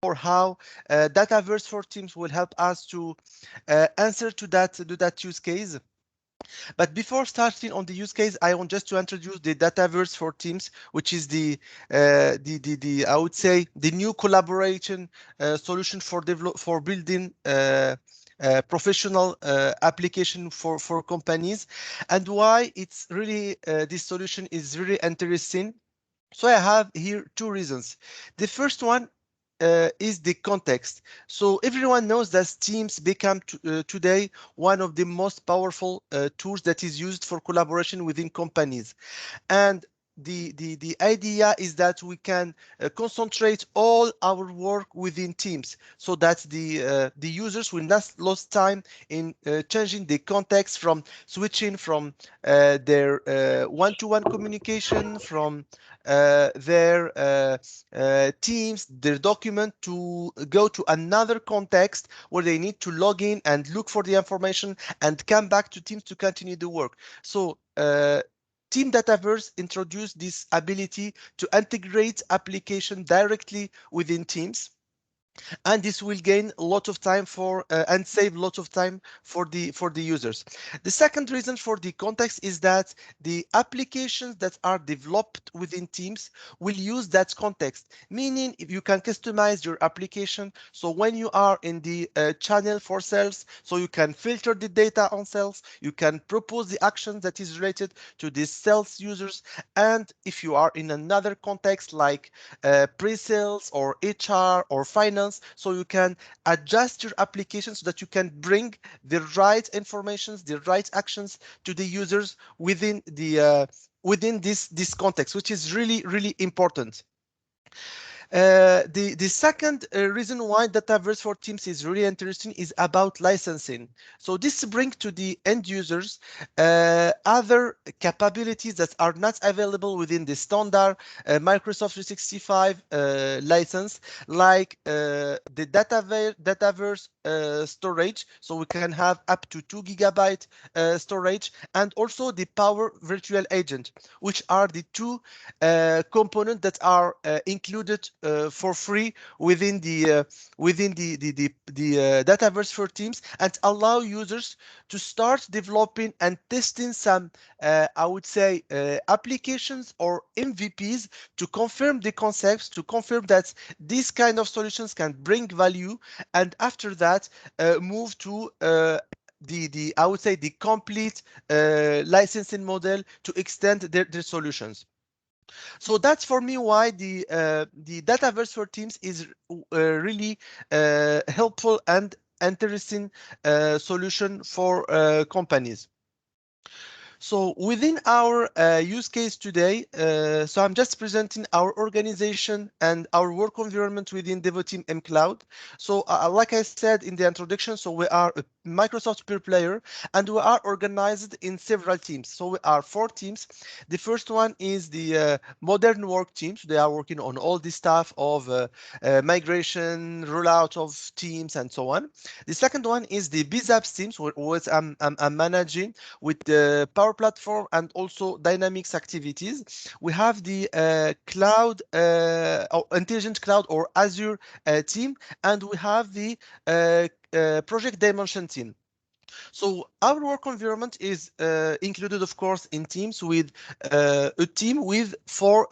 how Dataverse for Teams will help us to answer to that use case. But before starting on the use case, I want just to introduce the Dataverse for Teams, which is the I would say the new collaboration solution for building professional application for companies, and why it's really this solution is really interesting. So I have here two reasons. The first one is the context. So everyone knows that Teams become today one of the most powerful tools that is used for collaboration within companies. And the idea is that we can concentrate all our work within Teams so that the users will not lose time in changing the context from switching from their one-to-one communication from their Teams, their document to go to another context where they need to log in and look for the information and come back to Teams to continue the work. So Team Dataverse introduced this ability to integrate application directly within Teams, and this will gain a lot of time for and save a lot of time for the users. The second reason for the context is that the applications that are developed within Teams will use that context, meaning if you can customize your application, so when you are in the channel for sales, so you can filter the data on sales, you can propose the actions that is related to the sales users, and if you are in another context like pre-sales or HR or finance, so you can adjust your application so that you can bring the right informations, the right actions to the users within this context, which is really important. The second reason why Dataverse for Teams is really interesting is about licensing. So this brings to the end users other capabilities that are not available within the standard Microsoft 365 license, like the Dataverse storage. So we can have up to 2 GB storage, and also the Power Virtual Agent, which are the two components that are included for free within the Dataverse for Teams, and allow users to start developing and testing some I would say applications or MVPs to confirm the concepts, to confirm that these kind of solutions can bring value, and after that move to the I would say the complete licensing model to extend their solutions. So that's for me why the Dataverse for Teams is really helpful and interesting solution for companies. So within our use case today, so I'm just presenting our organization and our work environment within Devoteam M Cloud. So like I said in the introduction, so we are a Microsoft pure player, and we are organized in several teams. So we are 4 teams. The first one is the modern work teams. They are working on all the stuff of migration, rollout of teams, and so on. The second one is the BizApps teams, which I'm managing with the Power Platform and also Dynamics activities. We have the cloud or intelligent cloud or Azure team, and we have the project dimension team. So our work environment is included, of course, in teams with a team with four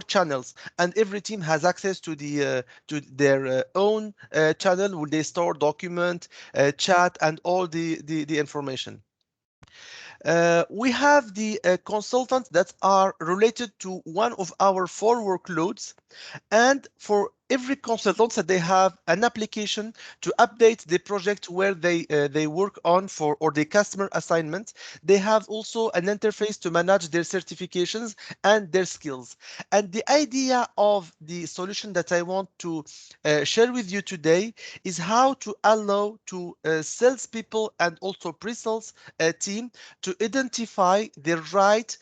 channels, and every team has access to their own channel where they store document, chat, and all the information. We have the consultants that are related to one of our 4 workloads, and for every consultant that they have an application to update the project where they work on for or the customer assignment. They have also an interface to manage their certifications and their skills. And the idea of the solution that I want to share with you today is how to allow to salespeople and also pre-sales team to identify the right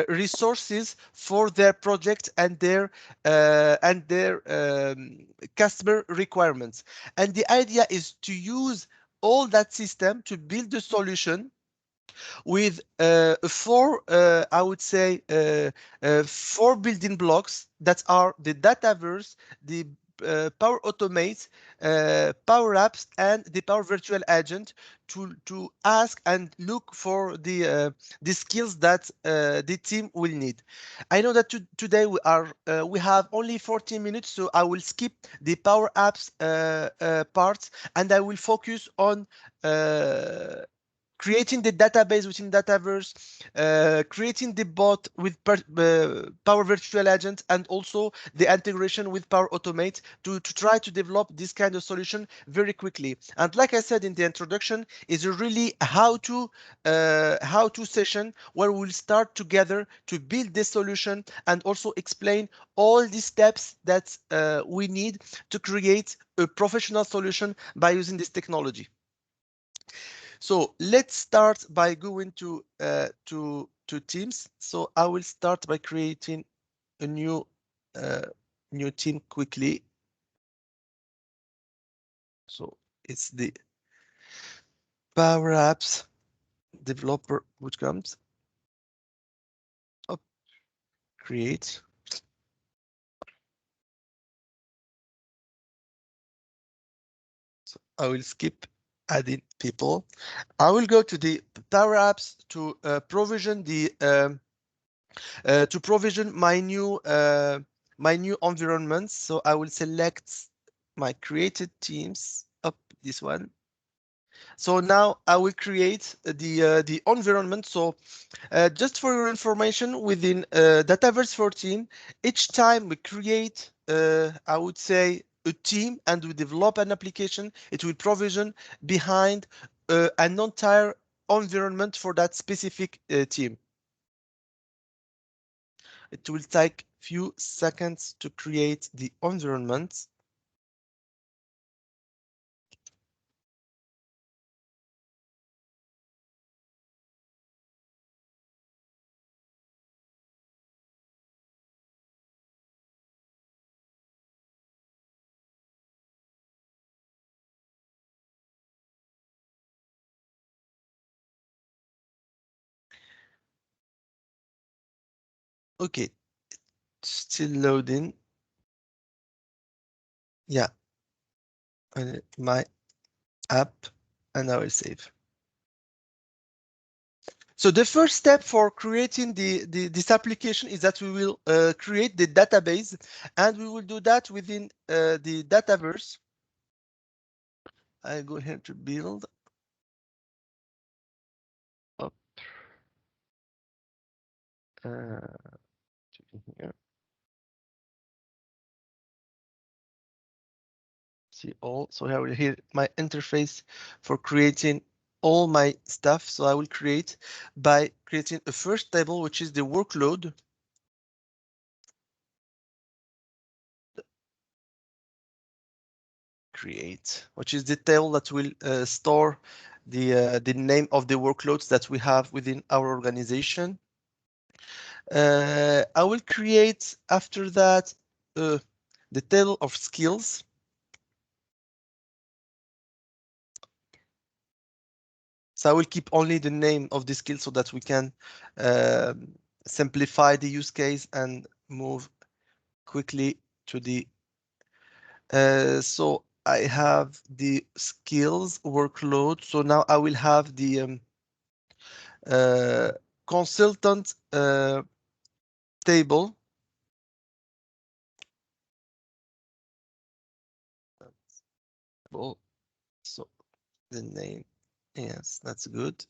resources for their project and their customer requirements. And the idea is to use all that system to build a solution with I would say, 4 building blocks that are the Dataverse, the Power Automate, Power Apps, and the Power Virtual Agent to ask and look for the skills that the team will need. I know that today we have only 14 minutes, so I will skip the Power Apps parts, and I will focus on uh, creating the database within Dataverse, creating the bot with Power Virtual Agent, and also the integration with Power Automate to try to develop this kind of solution very quickly. And like I said in the introduction, is a really how to session where we'll start together to build this solution and also explain all the steps that we need to create a professional solution by using this technology. So let's start by going to Teams. So I will start by creating a uh, new team quickly. So it's the Power Apps developer which comes up, create. So I will skip adding people. I will go to the Power Apps to provision my new environment. So I will select my created teams up this one. So now I will create the environment. So just for your information, within Dataverse 14, each time we create, I would say, a team and we develop an application, it will provision behind an entire environment for that specific team. It will take few seconds to create the environment. Okay, still loading. Yeah, my app, and I will save. So the first step for creating this application is that we will create the database, and we will do that within the Dataverse. I go here to build up here. See all. So I will here my interface for creating all my stuff. So I will create by creating a first table, which is the workload. Create, which is the table that will store the name of the workloads that we have within our organization. I will create after that the table of skills. So I will keep only the name of the skill so that we can simplify the use case and move quickly to the. So I have the skills workload. So now I will have the uh, consultant table. So the name, yes, that's good.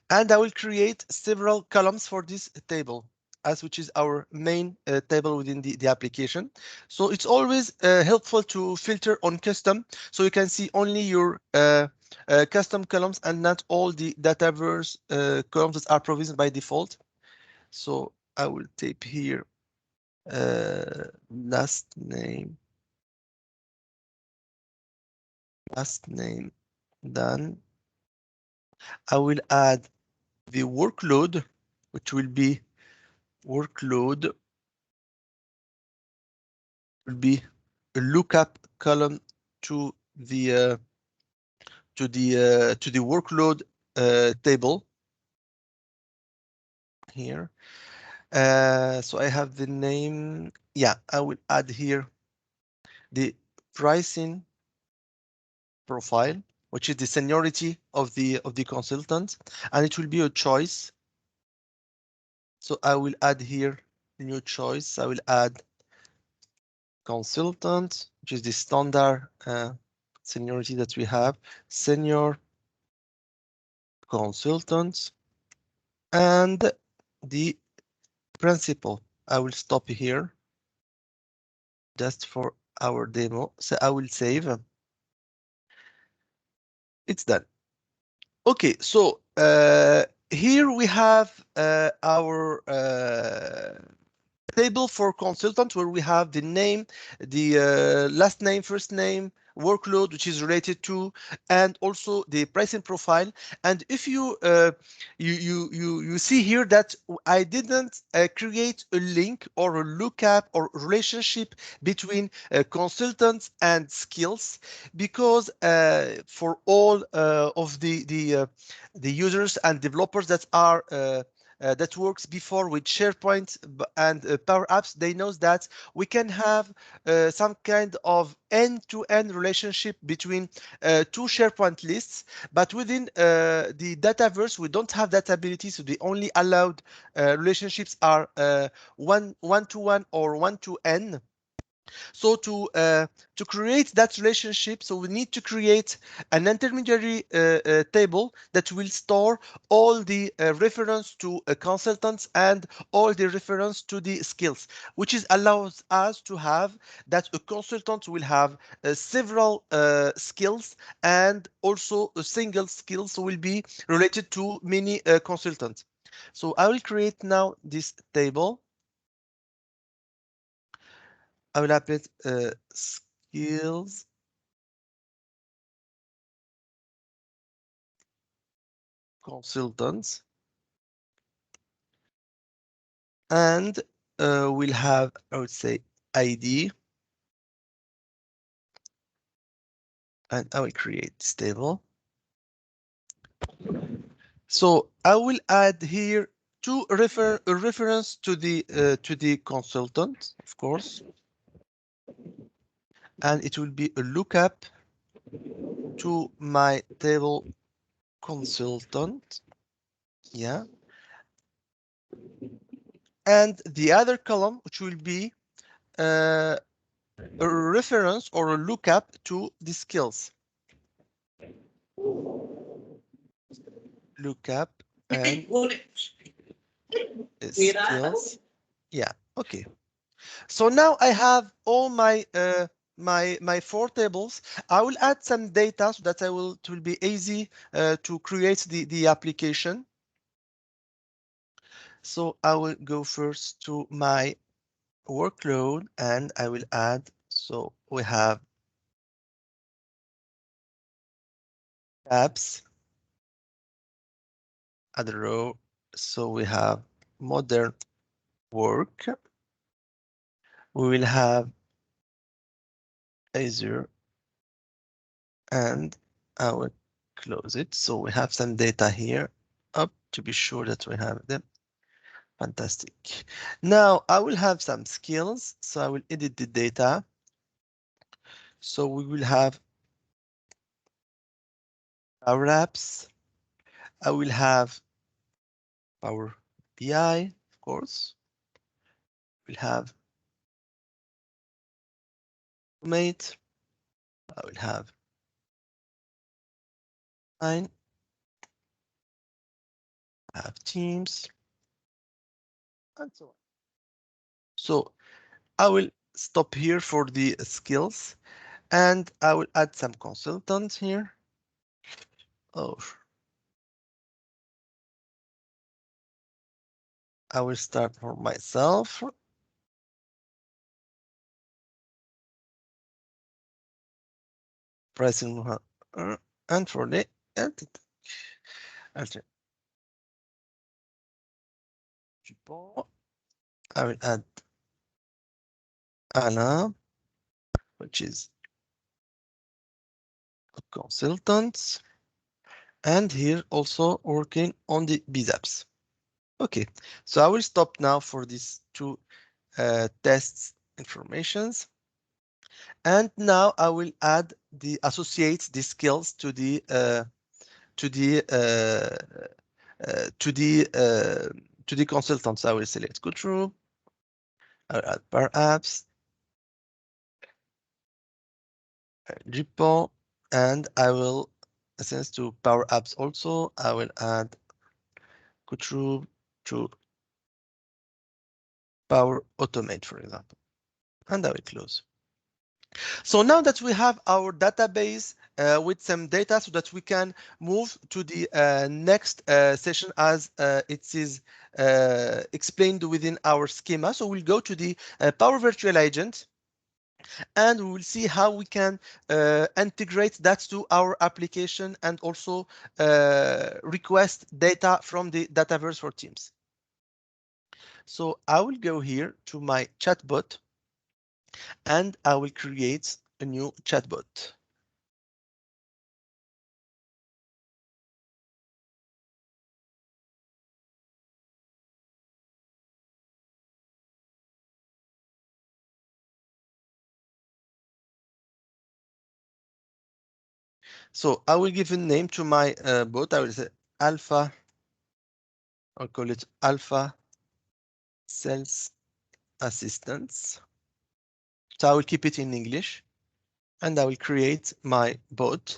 And I will create several columns for this table, as which is our main table within the application. So it's always helpful to filter on custom, so you can see only your custom columns and not all the Dataverse columns that are provisioned by default. So I will type here last name, done. I will add the workload, which will be workload will be a lookup column to the workload table here. So I have the name. Yeah, I will add here the pricing profile, which is the seniority of the consultant, and it will be a choice. So I will add here new choice. I will add consultant, which is the standard seniority that we have, senior consultant, and the principal. I will stop here just for our demo. So I will save. It's done. Okay, so here we have our table for consultant where we have the name, the last name, first name, workload, which is related to, and also the pricing profile. And if you see here that I didn't create a link or a lookup or relationship between consultants and skills, because for all of the users and developers that are that works before with SharePoint and Power Apps, they know that we can have some kind of end-to-end relationship between two SharePoint lists, but within the Dataverse, we don't have that ability, so the only allowed relationships are one-to-one or one-to-n. So to create that relationship, so we need to create an intermediary table that will store all the reference to consultants and all the reference to the skills, which is allows us to have that a consultant will have several skills, and also a single skill so will be related to many consultants. So I will create now this table. I will apply skills consultants, and we'll have, I would say, ID, and I will create this table. So I will add here two reference to the consultant, of course, and it will be a lookup to my table consultant. Yeah. And the other column, which will be a reference or a lookup to the skills. Lookup and skills. Yeah, okay. So now I have all my my four tables. I will add some data so that it will be easy to create the application. So I will go first to my workload and I will add. So we have tabs at the row. So we have modern work. We will have Azure, and I will close it. So we have some data here up to be sure that we have them. Fantastic. Now I will have some skills. So I will edit the data. So we will have Power Apps. I will have Power BI, of course. We'll have Automate. I will have Line. I have Teams, and so on. So I will stop here for the skills, and I will add some consultants here. Oh, I will start for myself. Pressing and for the entity. I will add Anna, which is a consultant, and here also working on the BZAPs. Okay, so I will stop now for these two tests informations. And now I will add the associate the skills to the to the to the to the consultants. I will select Gutru. I'll add Power Apps, Drupal, and I will, since to Power Apps also, I will add Gutru to Power Automate, for example, and I will close. So now that we have our database with some data so that we can move to the next session as it is explained within our schema. So we'll go to the Power Virtual Agent and we will see how we can integrate that to our application and also request data from the Dataverse for Teams. So I will go here to my chatbot and I will create a new chatbot. So I will give a name to my bot. I will say Alpha. I'll call it Alpha Sales Assistance. So I will keep it in English and I will create my bot.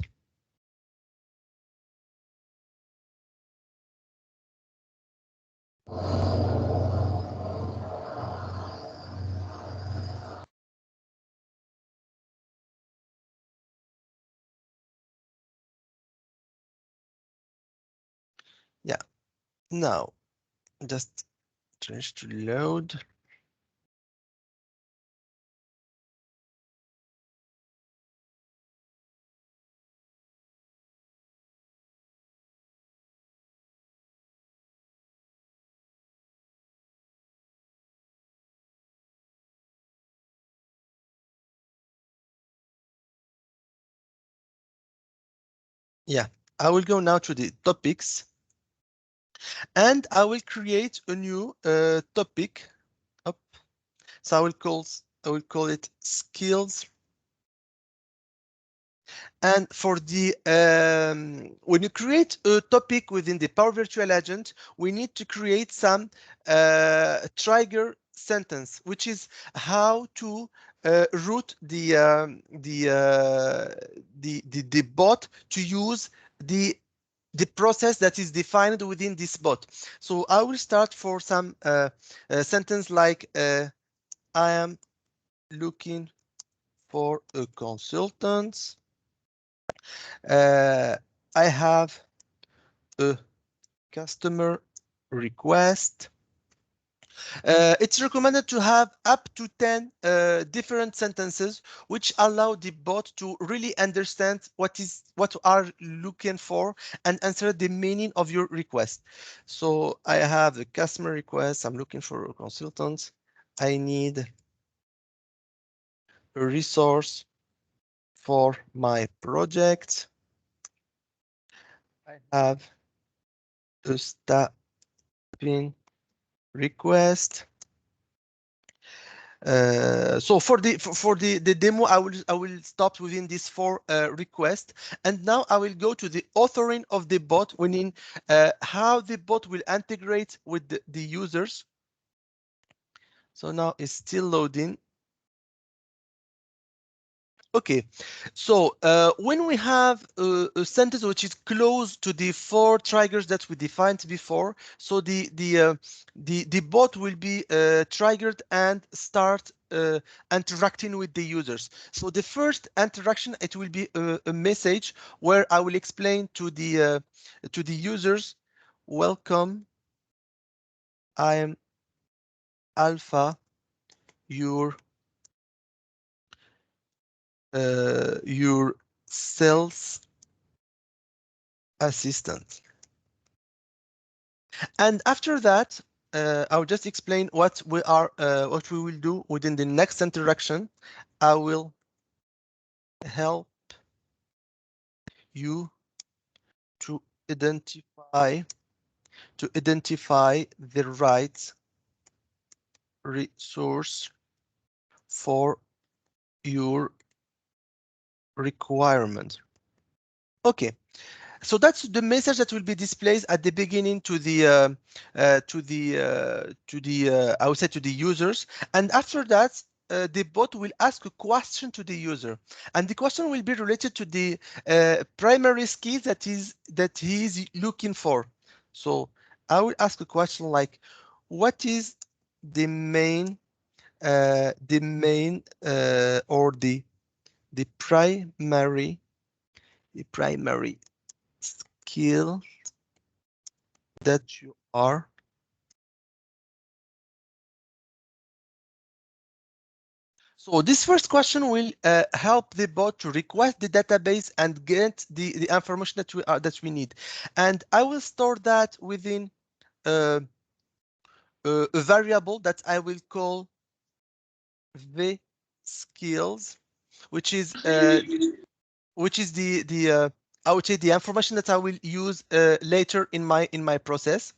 Yeah, now just change to load. Yeah, I will go now to the topics and I will create a new topic. Up. So I will call it skills. And for the when you create a topic within the Power Virtual Agent, we need to create some trigger sentence, which is how to route the bot to use the process that is defined within this bot. So I will start for some sentence like I am looking for a consultant. Uh, I have a customer request. It's recommended to have up to 10 different sentences which allow the bot to really understand what you are looking for and answer the meaning of your request. So I have the customer request. I'm looking for a consultant. I need a resource for my project. I have a staffing request. So for the demo, I will stop within these four requests, and now I will go to the authoring of the bot, meaning how the bot will integrate with the users. So now it's still loading. Okay, so when we have a sentence which is close to the four triggers that we defined before, so the bot will be triggered and start interacting with the users. So the first interaction, it will be a message where I will explain to the users, welcome, I am Alpha, your sales assistant. And after that, I'll just explain what we will do within the next interaction. I will help you to identify the right resource for your requirement. Okay, so that's the message that will be displayed at the beginning to the I would say to the users, and after that the bot will ask a question to the user, and the question will be related to the primary skills that he is looking for. So I will ask a question like, what is the main or the primary skill that you are. So this first question will help the bot to request the database and get the information that we need. And I will store that within uh, a variable that I will call the skills, which is the I would say the information that I will use later in my process.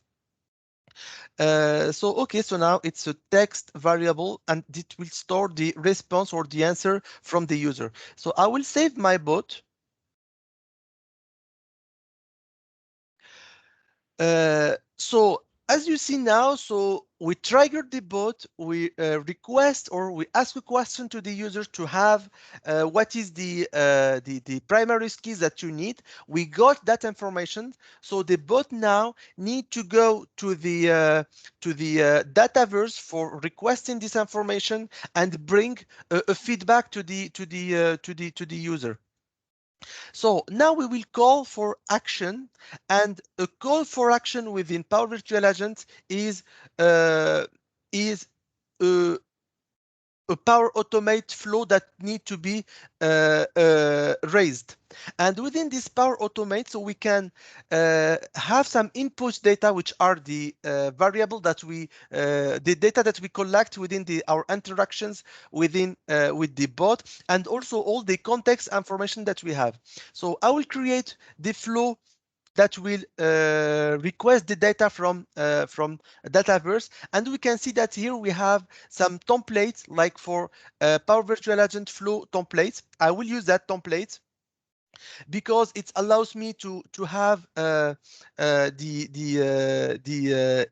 So okay, so now it's a text variable and it will store the response or the answer from the user. So I will save my bot. So as you see now, so we trigger the bot, we request or we ask a question to the user to have what is the primary keys that you need. We got that information, so the bot now need to go to the Dataverse for requesting this information and bring a feedback to the user. So now we will call for action, and a call for action within Power Virtual Agent uh, is a, a Power Automate flow that need to be raised. And within this Power Automate, so we can have some input data, which are the variable that the data that we collect within our interactions with the bot, and also all the context information that we have. So I will create the flow that will request the data from Dataverse, and we can see that here we have some templates, like for Power Virtual Agent flow templates. I will use that template because it allows me to have the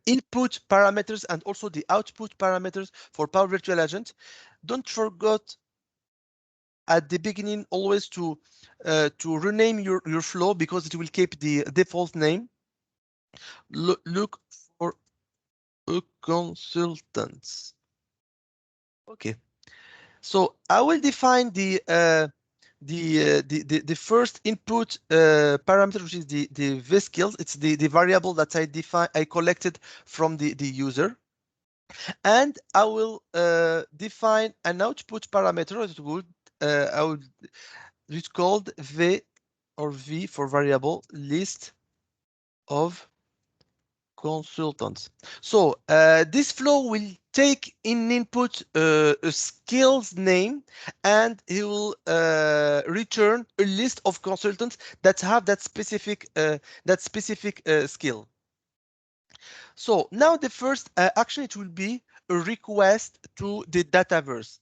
input parameters and also the output parameters for Power Virtual Agent. Don't forget at the beginning always to rename your flow, because it will keep the default name. Look for a consultant. Okay, so I will define the first input parameter, which is the vSkills. It's the variable that I collected from the user, and I will define an output parameter. I would it's called v for variable list of consultants. So this flow will take in input a skills name, and he will return a list of consultants that have that specific skill. So now the first action, it will be a request to the Dataverse.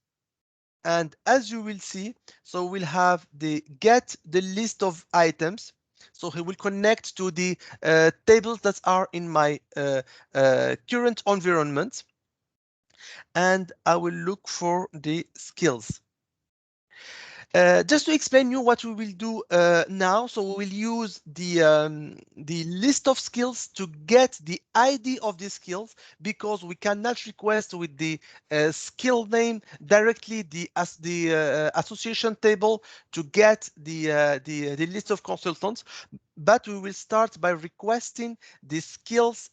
And as you will see, so we'll have the get the list of items. So he will connect to the tables that are in my current environment, and I will look for the skills. Just to explain you what we will do now, so we will use the list of skills to get the ID of the skills, because we cannot request with the skill name directly the association table to get the list of consultants, but we will start by requesting the skills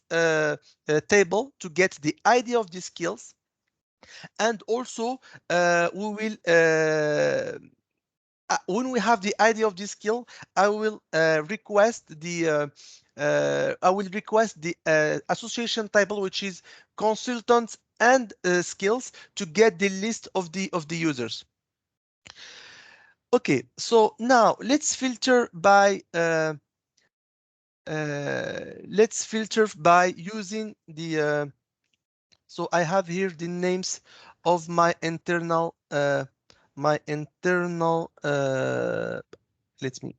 table to get the ID of the skills, and also we will when we have the ID of this skill, I will request the association table, which is consultants and skills, to get the list of the users. Okay, so now let's filter by using so I have here the names of my internal my internal. Let me.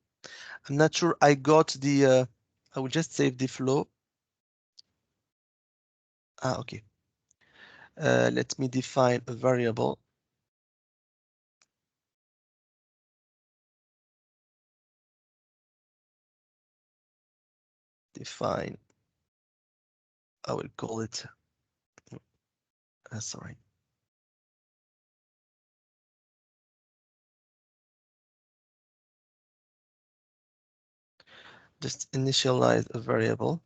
I'm not sure I got the. I will just save the flow. Ah, okay. Let me define a variable. Define. I will call it. Sorry. Just initialize a variable.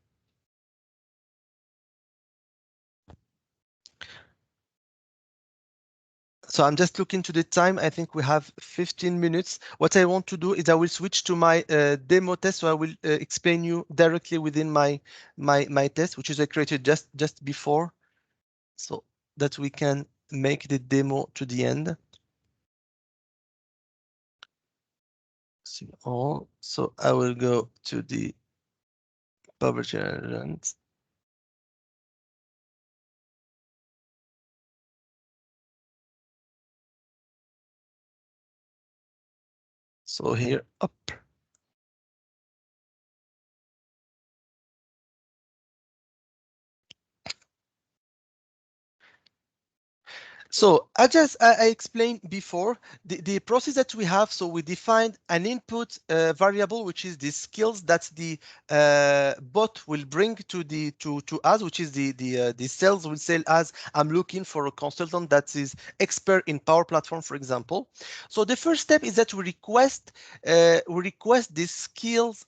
So I'm just looking to the time. I think we have 15 minutes. What I want to do is I will switch to my demo test. So I will explain you directly within my test, which is I created just before, so that we can make the demo to the end. See all. So I will go to the Power Generant. So here up. So I explained before the process that we have. So we defined an input variable, which is the skills that the bot will bring to us, which is the sales will sell as I'm looking for a consultant that is expert in Power Platform, for example. So the first step is that we request this skills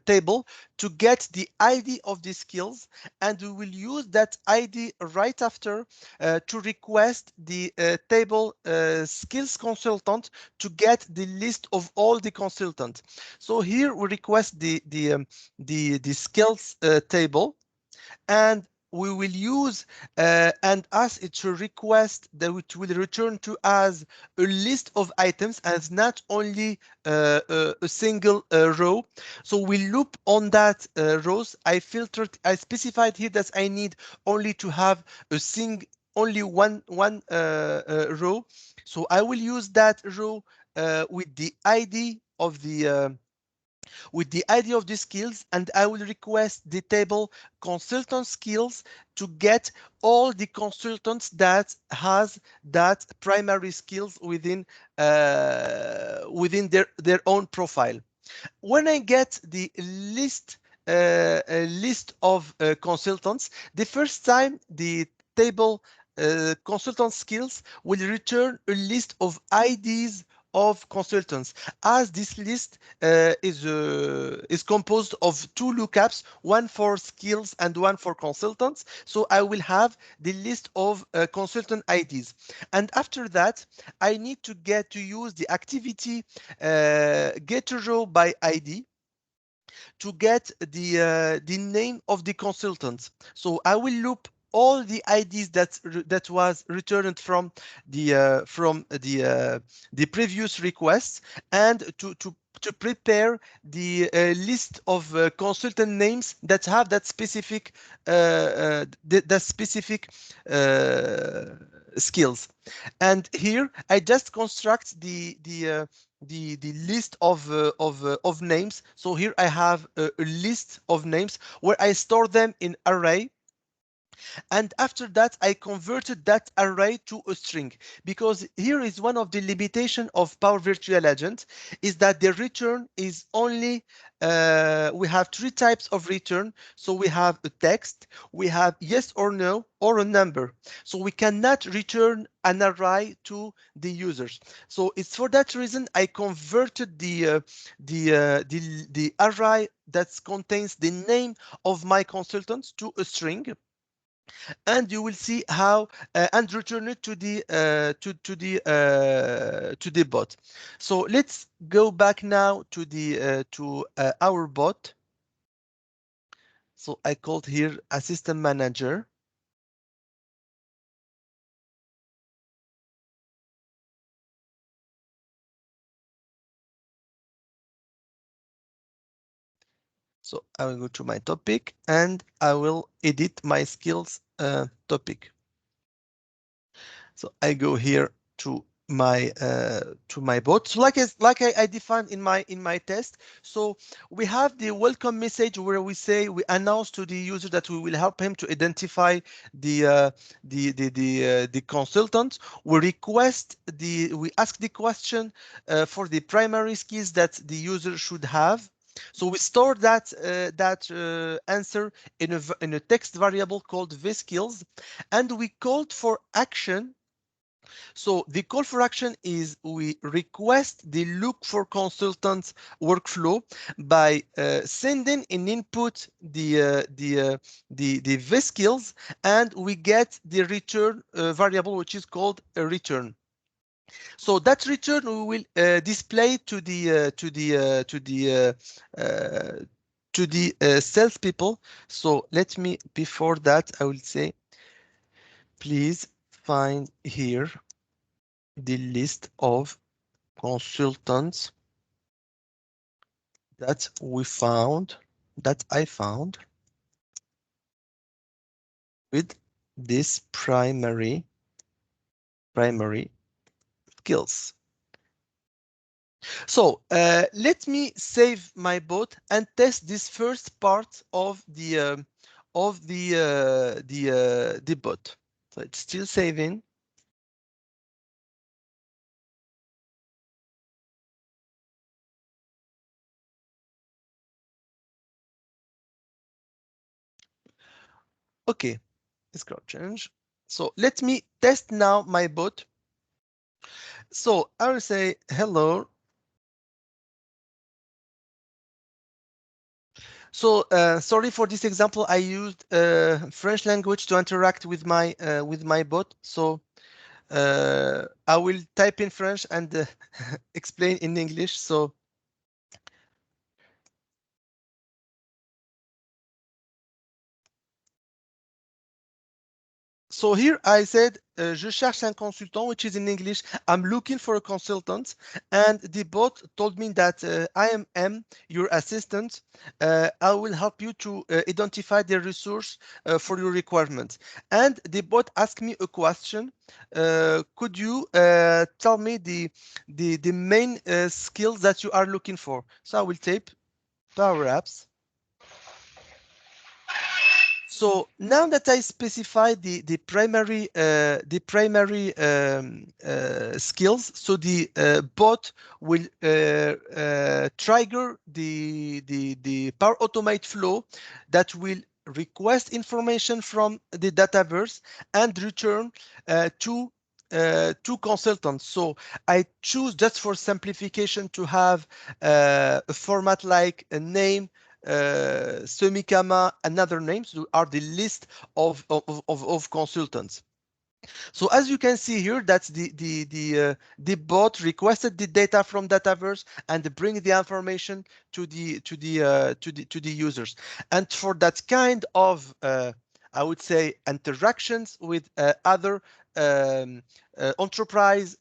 table to get the ID of the skills, and we will use that ID right after to request the table skills consultant to get the list of all the consultants. So here we request the skills table, and we will use and ask it to request that which will return to us a list of items as not only a single row. So we loop on that rows. I specified here that I need only to have only one row. So I will use that row with the ID of the skills, and I will request the table consultant skills to get all the consultants that has that primary skills within their own profile. When I get the list of consultants, the first time the table consultant skills will return a list of IDs of consultants, as this list is composed of two lookups, one for skills and one for consultants. So I will have the list of consultant IDs, and after that I need to use the activity get a row by ID to get the name of the consultant. So I will loop all the IDs that was returned from the previous request, and to prepare the list of consultant names that have that specific skills. And here I just construct the list of names. So here I have a list of names where I store them in array, and after that I converted that array to a string, because here is one of the limitation of Power Virtual Agent, is that the return is only we have three types of return. So we have a text, we have yes or no, or a number. So we cannot return an array to the users. So it's for that reason I converted the array that contains the name of my consultants to a string, and you will see how and return it to the bot. So let's go back now to our bot. So I called here assistant manager. So I will go to my topic and I will edit my skills topic. So I go here to my bot. So like I defined in my test. So we have the welcome message where we announce to the user that we will help him to identify the consultant. We ask the question for the primary skills that the user should have. So we store that answer in a text variable called vSkills, and we called for action. So the call for action is we request the look for consultants workflow by sending an input the vSkills, and we get the return variable which is called a return. So that return we will display to the salespeople. So let me, before that, I will say, please find here the list of consultants that we found, that I found with this primary skills. So let me save my bot and test this first part of the bot. So it's still saving. Okay, it's gonna change. So let me test now my bot. So I will say hello. So sorry for this example. I used French language to interact with my bot. So I will type in French and explain in English. So here I said, je cherche un consultant, which is in English, I'm looking for a consultant. And the bot told me that I am M, your assistant. I will help you to identify the resource for your requirements. And the bot asked me a question. Could you tell me the main skills that you are looking for? So I will type Power Apps. So now that I specify the primary skills, so the bot will trigger the Power Automate flow that will request information from the Dataverse and return two consultants. So I choose, just for simplification, to have a format like a name, Semikama, another names are the list of consultants. So as you can see here, that's the bot requested the data from Dataverse and bring the information to the users. And for that kind of I would say interactions with other enterprise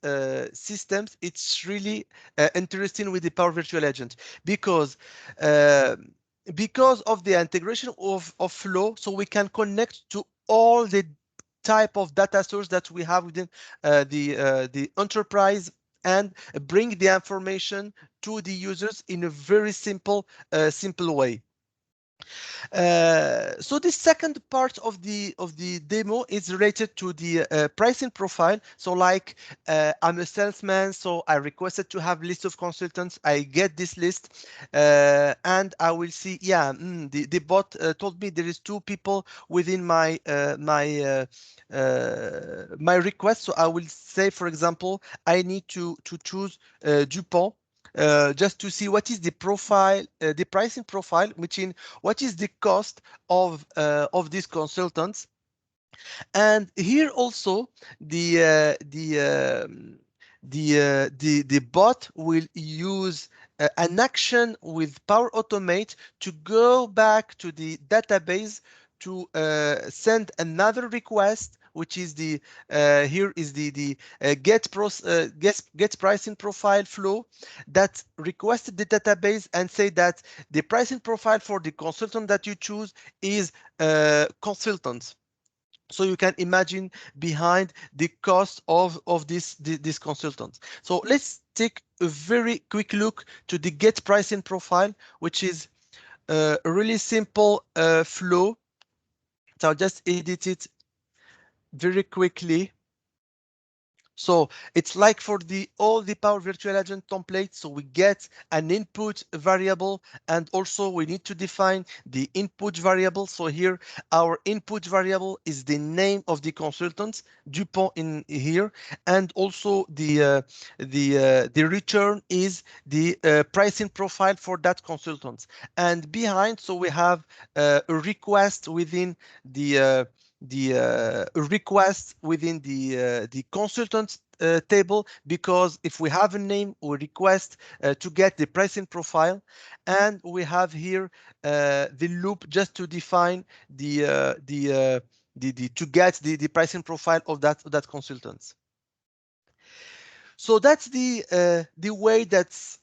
systems, it's really interesting with the Power Virtual Agent because uh, because of the integration of flow, so we can connect to all the type of data source that we have within the enterprise and bring the information to the users in a very simple way. So the second part of the demo is related to the pricing profile. So like I'm a salesman, so I requested to have list of consultants. I get this list, and I will see. Yeah, the bot told me there is two people within my request. So I will say, for example, I need to choose Dupont. Just to see what is the profile, the pricing profile, which in what is the cost of these consultants. And here also the bot will use an action with Power Automate to go back to the database to send another request, which is the here is the get pricing profile flow that requested the database and say that the pricing profile for the consultant that you choose is consultants. So you can imagine behind the cost of this consultant. So let's take a very quick look to the get pricing profile, which is a really simple flow. So I'll just edit it very quickly. So it's like for the all the Power Virtual Agent templates. So we get an input variable, and also we need to define the input variable. So here our input variable is the name of the consultant, Dupont in here, and also the return is the pricing profile for that consultant. And behind, so we have a request within the request within the consultant table, because if we have a name, we request to get the pricing profile, and we have here the loop just to define the to get the pricing profile of that consultant. So that's the way that's,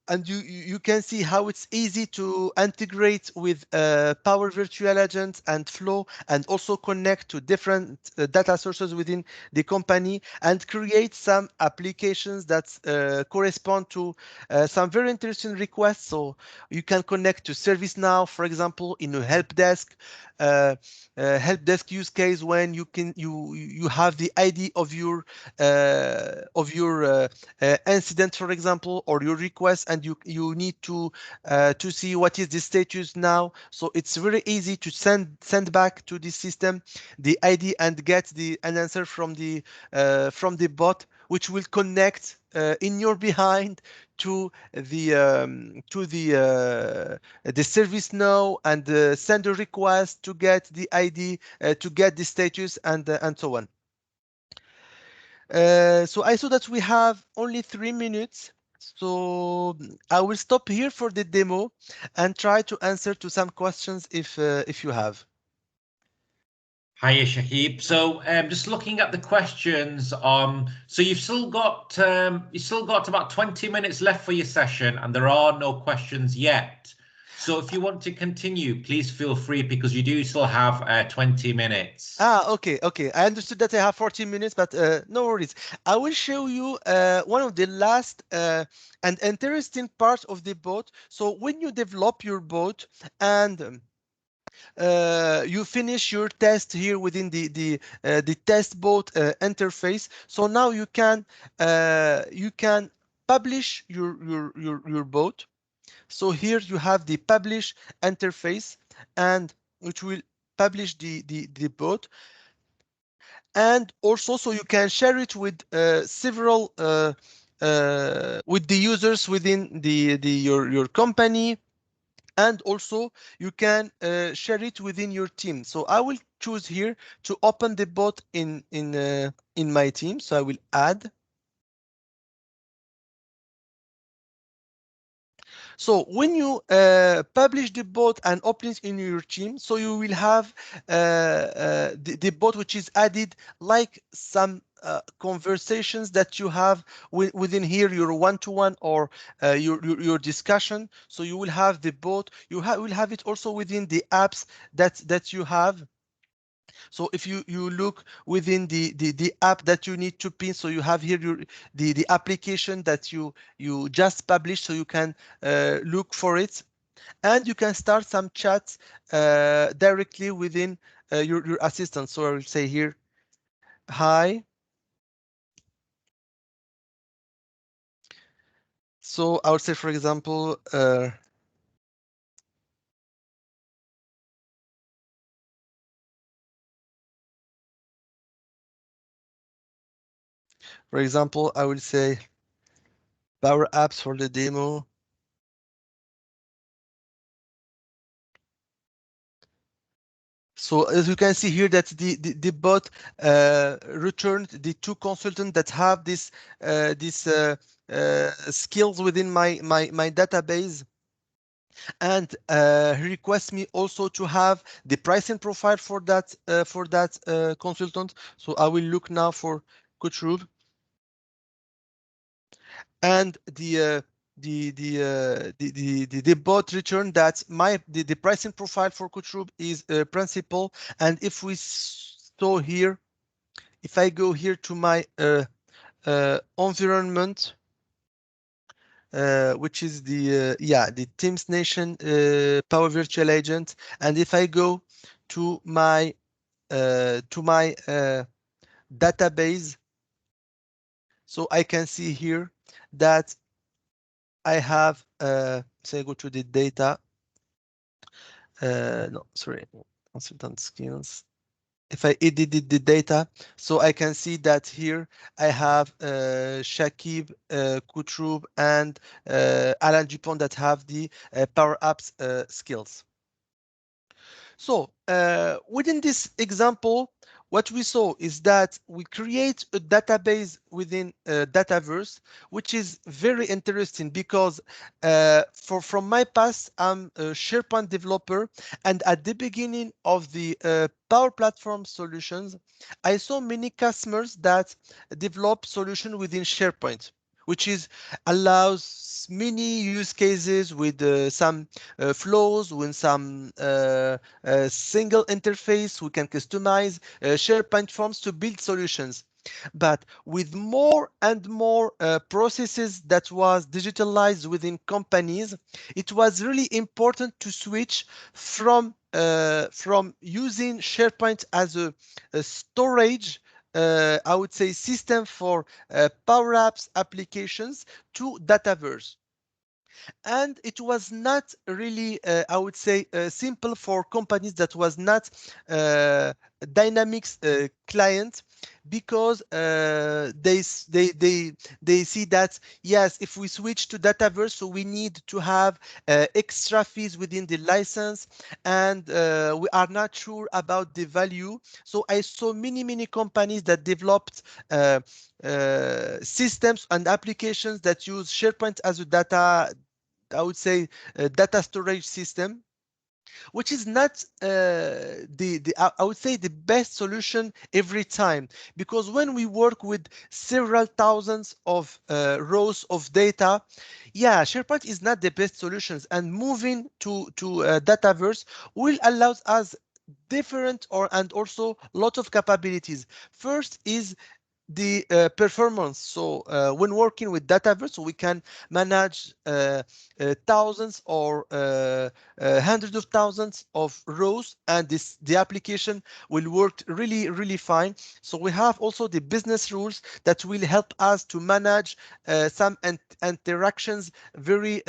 and you can see how it's easy to integrate with Power Virtual Agent and Flow, and also connect to different data sources within the company and create some applications that correspond to some very interesting requests. So you can connect to ServiceNow, for example, in a uh, help desk use case, when you have the ID of your incident, for example, or your request, and you need to see what is the status now. So it's very easy to send back to the system the ID and get an answer from the bot, which will connect in your behind to the service now, and send a request to get the ID, to get the status, and so on. So I saw that we have only 3 minutes. So I will stop here for the demo and try to answer to some questions if you have. Hiya, Shahib. So, just looking at the questions, so you've still got about 20 minutes left for your session, and there are no questions yet. So, if you want to continue, please feel free, because you do still have 20 minutes. Okay, okay. I understood that I have 14 minutes, but no worries. I will show you one of the last and interesting parts of the bot. So when you develop your bot and you finish your test here within the test bot interface. So now you can publish your bot. So here you have the publish interface, and which will publish the bot, and also so you can share it with several with the users within your company, and also you can share it within your team. So I will choose here to open the bot in my team. So I will add. So when you publish the bot and open it in your team, so you will have the bot which is added, like some conversations that you have within here, your one-to-one, or your discussion. So you will have the bot. Will have it also within the apps that you have. So if you look within the app that you need to pin, so you have here the application that you just published, so you can look for it, and you can start some chats directly within your assistant. So I will say here, hi. So I would say, for example, I will say Power Apps for the demo. So as you can see here, that the bot returned the two consultants that have this skills within my database, and he requests me also to have the pricing profile for that consultant. So I will look now for Coach Rube, and the bot returned that the pricing profile for Coach Rube is principal, and if we So here, if I go here to my environment, which is the Teams Nation Power Virtual Agent, and if I go to my database, so I can see here that I have say go to the data. No, sorry, consultant skills. If I edit the data, so I can see that here I have Shakib, Kutrub, and Alan Dupont that have the Power Apps skills. So within this example, what we saw is that we create a database within Dataverse, which is very interesting because from my past, I'm a SharePoint developer, and at the beginning of the Power Platform solutions, I saw many customers that develop solution within SharePoint, which is allows many use cases with some flows, with some single interface. We can customize SharePoint forms to build solutions. But with more and more processes that was digitalized within companies, it was really important to switch from using SharePoint as a storage, I would say, system for Power Apps applications to Dataverse. And it was not really I would say simple for companies that was not Dynamics client, because they see that yes, if we switch to Dataverse, so we need to have extra fees within the license, and we are not sure about the value. So I saw many companies that developed systems and applications that use SharePoint as a data, I would say, data storage system, which is not I would say the best solution every time, because when we work with several thousands of rows of data, yeah, SharePoint is not the best solutions, and moving to Dataverse will allow us different or and also lot of capabilities. First is the performance. So when working with Dataverse, we can manage thousands or hundreds of thousands of rows, and the application will work really fine. So we have also the business rules that will help us to manage some interactions very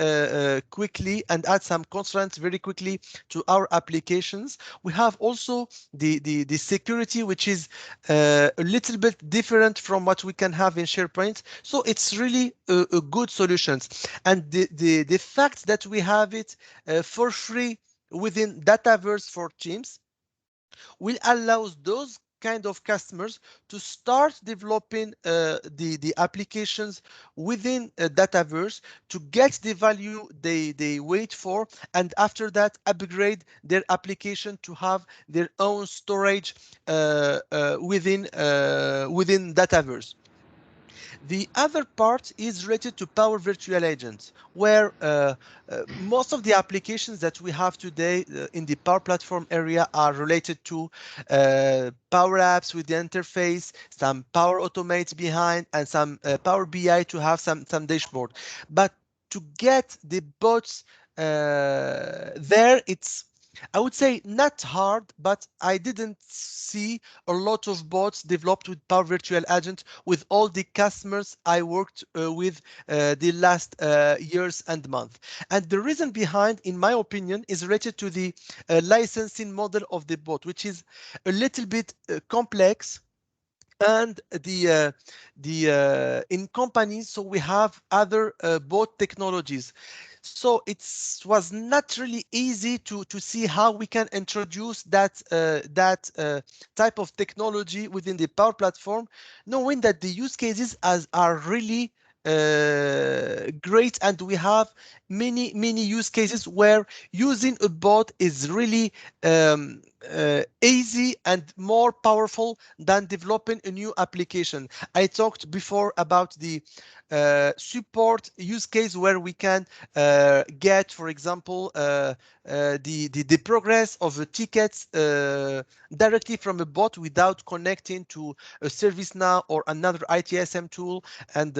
quickly and add some constraints very quickly to our applications. We have also the security, which is a little bit different from what we can have in SharePoint. So it's really a good solution. And the fact that we have it for free within Dataverse for Teams will allow those kind of customers to start developing the applications within Dataverse to get the value they wait for, and after that upgrade their application to have their own storage within Dataverse. The other part is related to Power Virtual Agents, where most of the applications that we have today in the Power Platform area are related to Power Apps with the interface, some Power Automate behind, and some Power BI to have some dashboard. But to get the bots there, it's, I would say, not hard, but I didn't see a lot of bots developed with Power Virtual Agent with all the customers I worked with the last years and months. And the reason behind, in my opinion, is related to the licensing model of the bot, which is a little bit complex. And the in companies, so we have other bot technologies, so it was not really easy to see how we can introduce that type of technology within the Power Platform, knowing that the use cases are really great, and we have many use cases where using a bot is really easy and more powerful than developing a new application. I talked before about the support use case where we can get, for example, the progress of the tickets directly from a bot without connecting to a ServiceNow or another ITSM tool and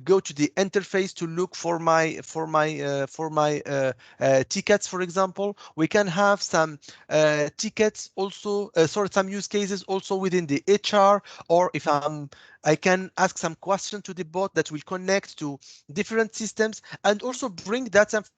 go to the interface to look for my tickets. For example, we can have some tickets also, sorry, some use cases also within the HR, or if I can ask some question to the bot that will connect to different systems and also bring that information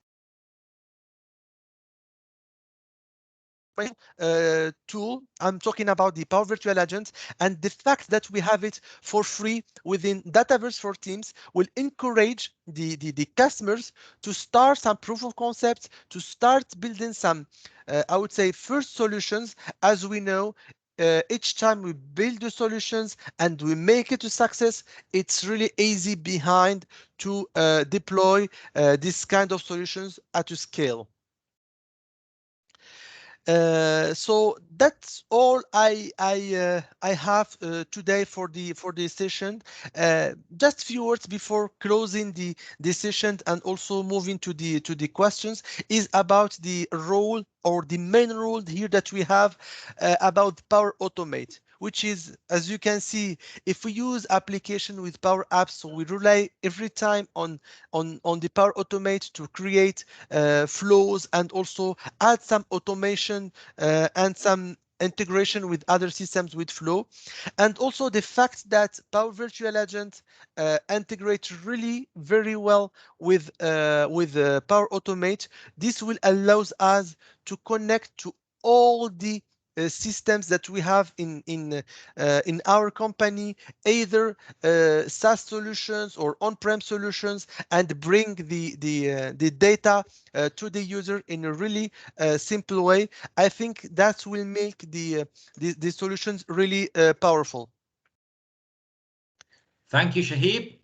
tool. I'm talking about the Power Virtual Agent, and the fact that we have it for free within Dataverse for Teams will encourage the customers to start some proof of concepts, to start building some, I would say, first solutions. As we know, each time we build the solutions and we make it a success, it's really easy behind to deploy this kind of solutions at a scale. So that's all I have today for the session. Just few words before closing the session and also moving to the questions is about the role or the main role here that we have about Power Automate, which is, as you can see, if we use application with Power Apps, so we rely every time on the Power Automate to create flows and also add some automation and some integration with other systems with Flow. And also the fact that Power Virtual Agent integrates really very well with Power Automate. This will allows us to connect to all the systems that we have in our company, either SaaS solutions or on-prem solutions, and bring the data to the user in a really simple way. I think that will make the solutions really powerful. Thank you, Shahib.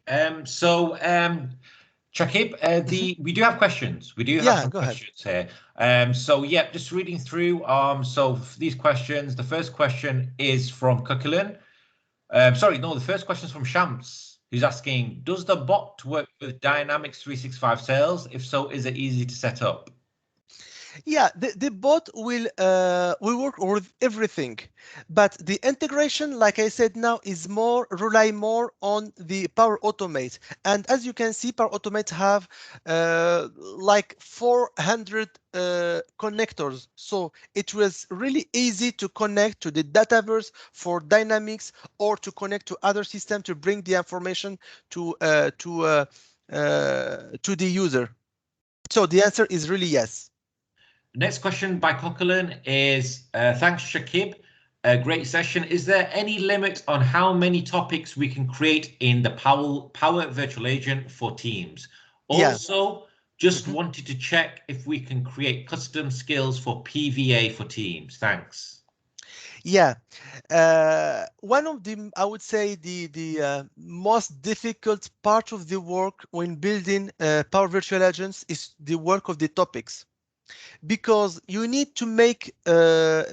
Shakib, Mhm. we do have questions. We do have Yeah, some go ahead. questions here. So yeah, just reading through. So for these questions, the first question is from Kukulin. Sorry, no, the first question is from Shams, who's asking, does the bot work with Dynamics 365 Sales? If so, is it easy to set up? Yeah, the bot will work with everything, but the integration, like I said now, is more rely more on the Power Automate. And as you can see, Power Automate have like 400 connectors, so it was really easy to connect to the Dataverse for Dynamics or to connect to other systems to bring the information to the user. So the answer is really yes. Next question by Coquelin is, thanks, Shakib. A great session. Is there any limit on how many topics we can create in the Power Virtual Agent for Teams? Yeah. Also, just Mhm. wanted to check if we can create custom skills for PVA for Teams. Thanks. Yeah, one of the, I would say, the most difficult part of the work when building Power Virtual Agents is the work of the topics, because you need to make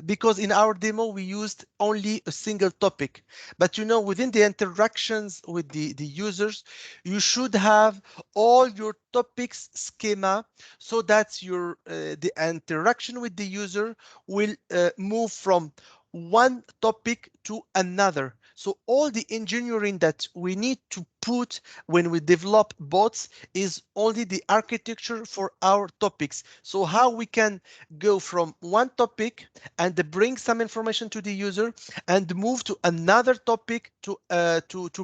because in our demo we used only a single topic, but within the interactions with the users you should have all your topics schema, so that your the interaction with the user will move from one topic to another. So all the engineering that we need to put when we develop bots is only the architecture for our topics. So how we can go from one topic and bring some information to the user and move to another topic to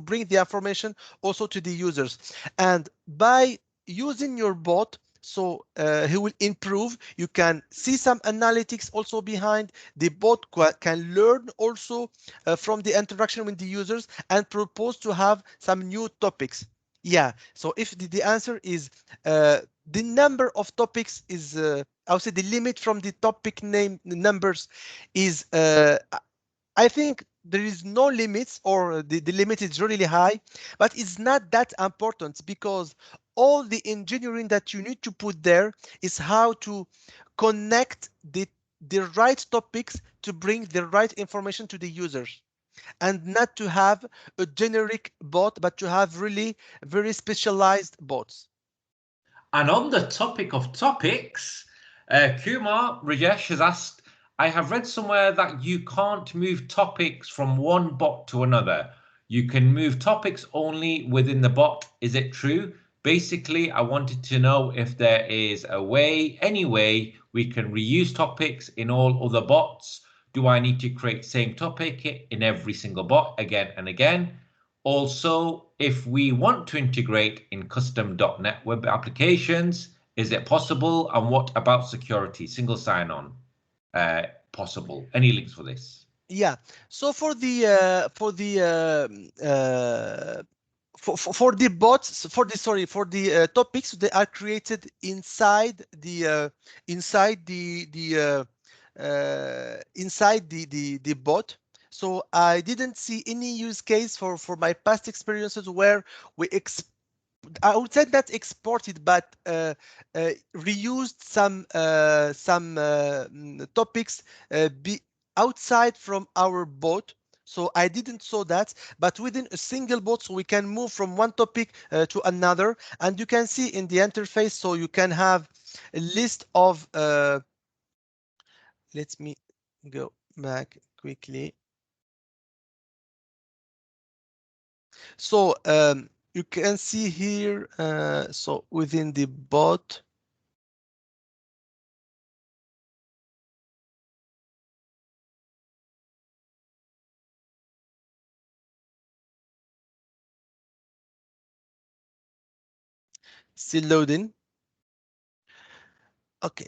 bring the information also to the users. And by using your bot, so he will improve. You can see some analytics also behind. The bot can learn also from the interaction with the users and propose to have some new topics. Yeah, so if the answer is the number of topics is, I would say the limit from the topic name numbers is, I think there is no limits, or the limit is really high, but it's not that important, because all the engineering that you need to put there is how to connect the right topics to bring the right information to the users, and not to have a generic bot, but to have really very specialized bots. And on the topic of topics, Kumar Rajesh has asked, I have read somewhere that you can't move topics from one bot to another. You can move topics only within the bot. Is it true? Basically, I wanted to know if there is a way, any way we can reuse topics in all other bots. Do I need to create same topic in every single bot again and again? Also, if we want to integrate in custom.NET web applications, is it possible? And what about security, single sign-on, possible? Any links for this? Yeah. So for the bots, for the topics, they are created inside the bot. So I didn't see any use case for my past experiences where we I would say not exported, but reused some topics be outside from our bot. So I didn't saw that, but within a single bot, so we can move from one topic to another, and you can see in the interface. So you can have a list of. Let me go back quickly. So you can see here. So within the bot. Still loading. Okay.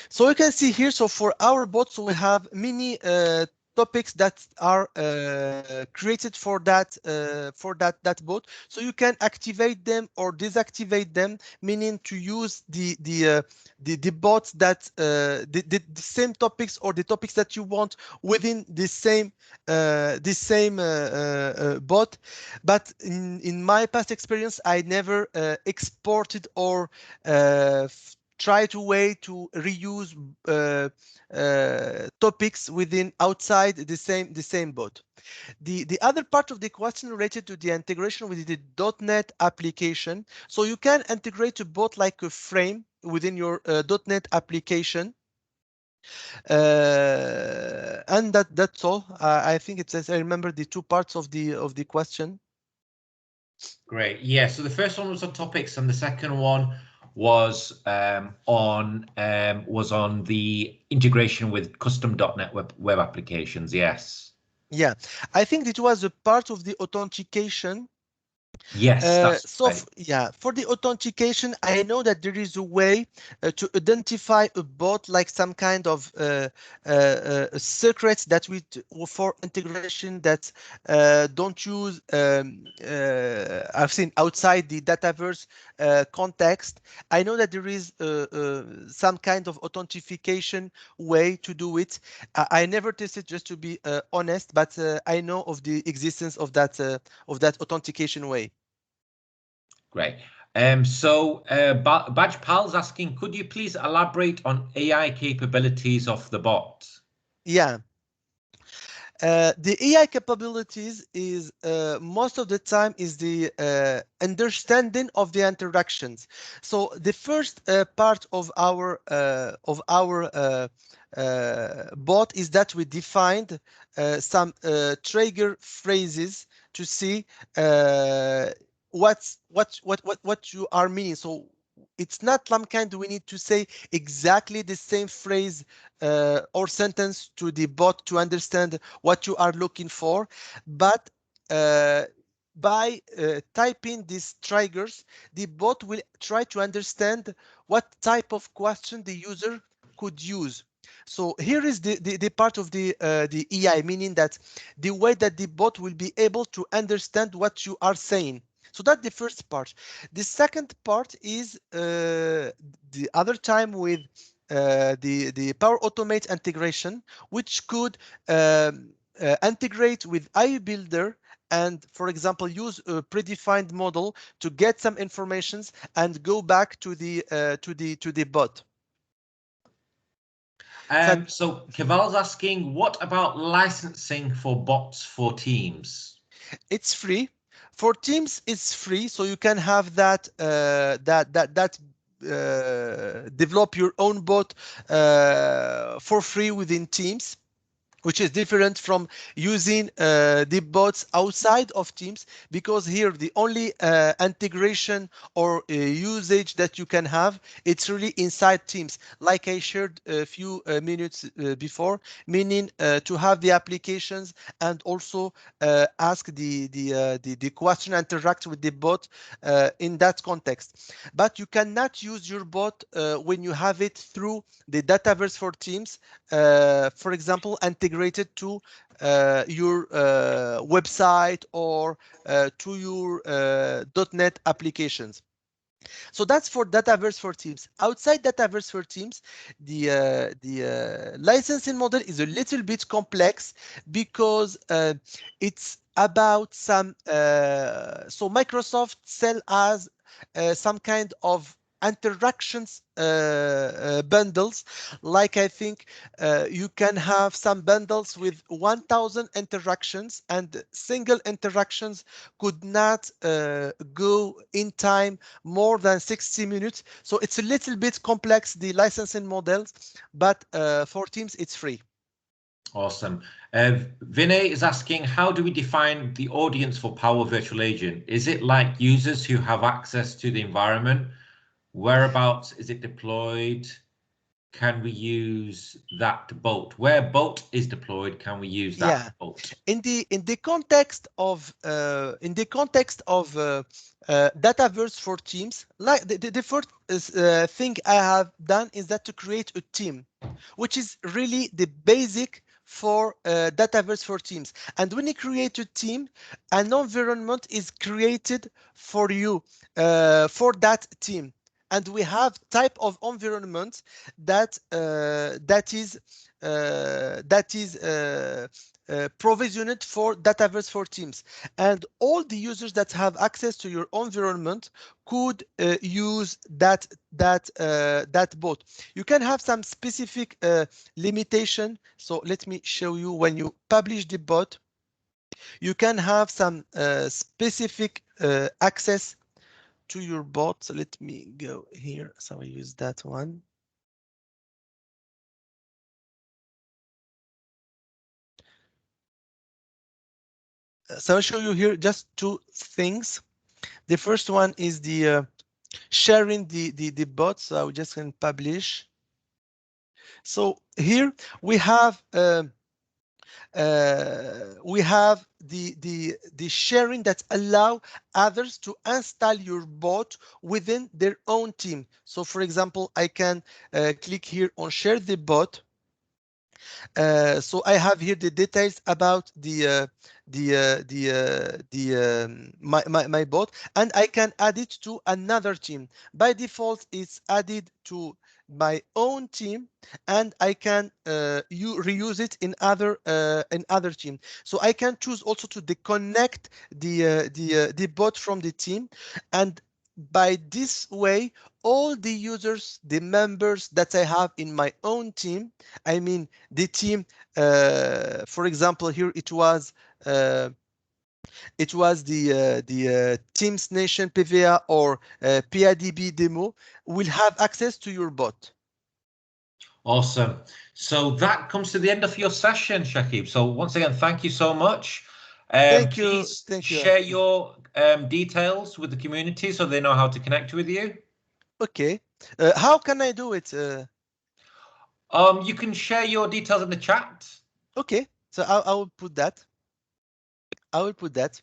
So you can see here, so for our bots, we have many topics that are created for that bot. So you can activate them or deactivate them, meaning to use the bots that the same topics or the topics that you want within the same bot. But in my past experience, I never exported or try to way to reuse topics within outside the same bot. The other part of the question related to the integration with the .NET application. So you can integrate a bot like a frame within your .NET application. And that's all. I think it says I remember the two parts of the question. Great. Yeah. So the first one was on topics, and the second one was on the integration with custom.NET web applications. Yes. Yeah, I think it was a part of the authentication. Yes, that's right. Yeah, for the authentication, I know that there is a way to identify a bot like some kind of secrets that for integration that don't use. I've seen outside the Dataverse context. I know that there is some kind of authentication way to do it. I never tested, just to be honest, but I know of the existence of that authentication way. Great. So Badge Pal's asking, could you please elaborate on AI capabilities of the bot? Yeah. The AI capabilities is most of the time is the understanding of the interactions. So the first part of our bot is that we defined some trigger phrases to see what you are meaning. So it's not some kind we need to say exactly the same phrase or sentence to the bot to understand what you are looking for, but by typing these triggers, the bot will try to understand what type of question the user could use. So here is the part of the EI, meaning that the way that the bot will be able to understand what you are saying. So that's the first part. The second part is the other time with the Power Automate integration, which could integrate with IE Builder and, for example, use a predefined model to get some informations and go back to the bot. So Keval's asking, what about licensing for bots for Teams? It's free. For Teams, it's free, so you can have that develop your own bot for free within Teams, which is different from using the bots outside of Teams, because here the only integration or usage that you can have, it's really inside Teams, like I shared a few minutes before, meaning to have the applications and also ask the question, interact with the bot in that context. But you cannot use your bot when you have it through the Dataverse for Teams, for example, integrated to your website or to your .NET applications. So that's for Dataverse for Teams. Outside Dataverse for Teams, the licensing model is a little bit complex because it's about some. So Microsoft sell as some kind of interactions bundles, like I think you can have some bundles with 1000 interactions, and single interactions could not go in time more than 60 minutes. So it's a little bit complex, the licensing models, but for Teams, it's free. Awesome. Vinay is asking, how do we define the audience for Power Virtual Agent? Is it like users who have access to the environment? Whereabouts is it deployed? Can we use that boat? Where boat is deployed, can we use that Yeah. boat? In the context of Dataverse for Teams, like the first thing I have done is that to create a team, which is really the basic for Dataverse for Teams. And when you create a team, an environment is created for you for that team. And we have type of environment that is provisioned for Dataverse for Teams, and all the users that have access to your environment could use that bot. You can have some specific limitation. So let me show you. When you publish the bot, you can have some specific access to your bot. So let me go here. So I use that one. So I'll show you here just two things. The first one is the sharing the bot. So I will just can publish. So here we have the sharing that allow others to install your bot within their own team. So for example, I can click here on share the bot. So I have here the details about my bot, and I can add it to another team. By default, it's added to my own team, and I can reuse it in other team. So I can choose also to disconnect the bot from the team, and by this way, all the users, the members that I have in my own team, I mean the team, for example, here it was the Teams Nation PVA or PIDB demo, will have access to your bot. Awesome. So that comes to the end of your session, Shakib. So once again, thank you so much. Thank you. Please Thank you. share your details with the community so they know how to connect with you. Okay. How can I do it? You can share your details in the chat. Okay. So I will put that. I will put that.